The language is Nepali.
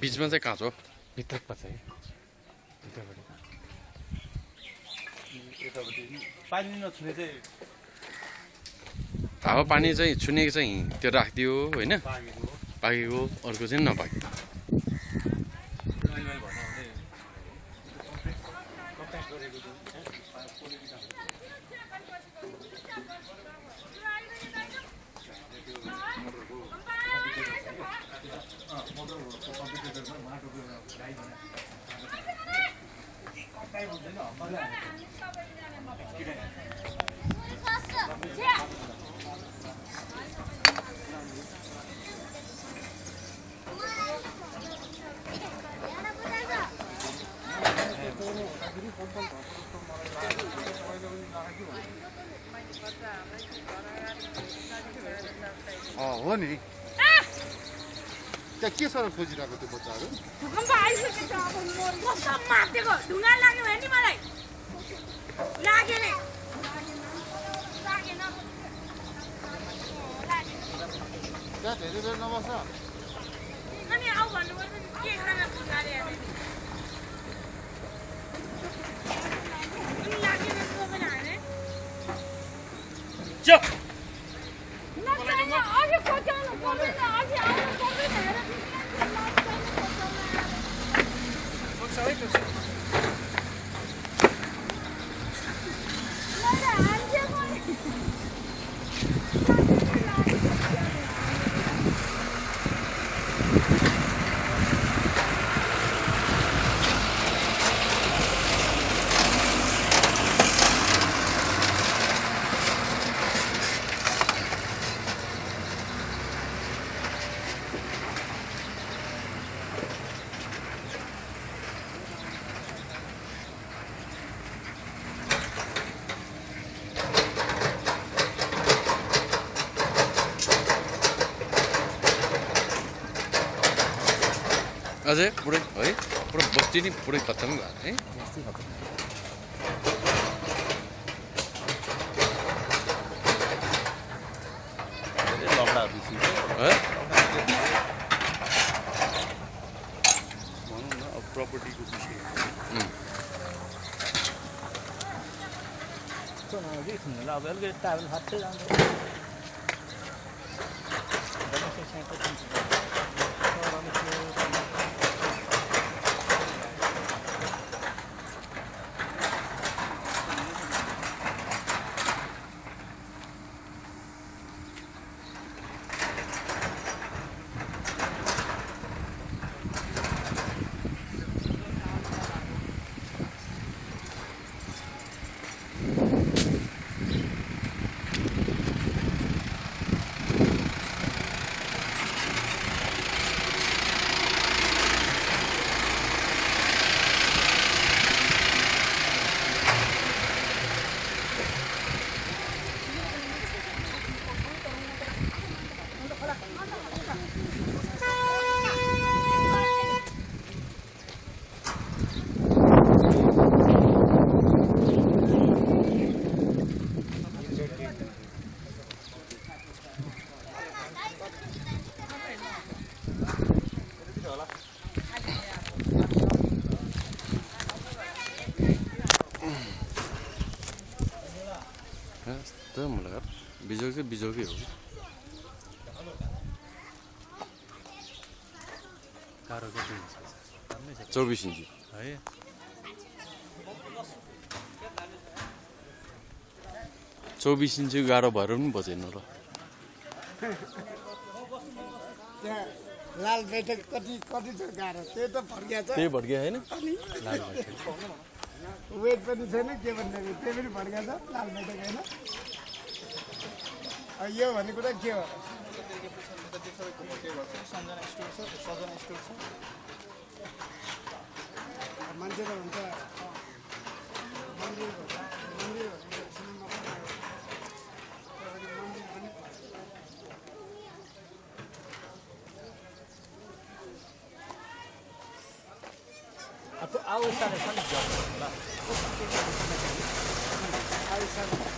बीचमा चाहिँ काँचो भित्र पर्छ है पानी नछुने चाहिँ हावापानी चाहिँ छुनेको चाहिँ त्यो राखिदियो होइन पाकेको अर्को चाहिँ नपाके हो नि त्यहाँ के साह्रो खोजिरहेको त्यो बच्चाहरू भूकम्प आइसकेको छ अब मौसम मातेको ढुङ्गा लाग्यो भने नि मलाई लाग्यो नि लागेन त्यहाँ धेरै बेर नबस्छ अनि आऊ भन्नुपर्छ नि के खाना गाडी हाल्ने लागेन तपाईले हाल्ने चुप अघि खोज्नु पर्दैन अघि आउनु पर्दैन हेर अझै पुरै है पुरै बस्ती नि पुरै खत्तम भयो है भनौँ न अब प्रपर्टीको विषय अब अलिकति टाइम हात्दै जान्छ मलाई बिजोग चाहिँ बिजोगै हो 24 इन्ची है 24 इन्ची गाह्रो भएर पनि बचेन र लाल बैठक कति कति छ गाह्रो त्यो त भड्किया छ त्यही भड्किया हैन लाल बैठक वेट पनि छैन के भन्दाखेरि त्यो पनि भड्किया छ लाल बैठक हैन यो भन्ने कुरा के हो मान्छे त हुन्छ मन्दिर अब आउ साले साले आइसा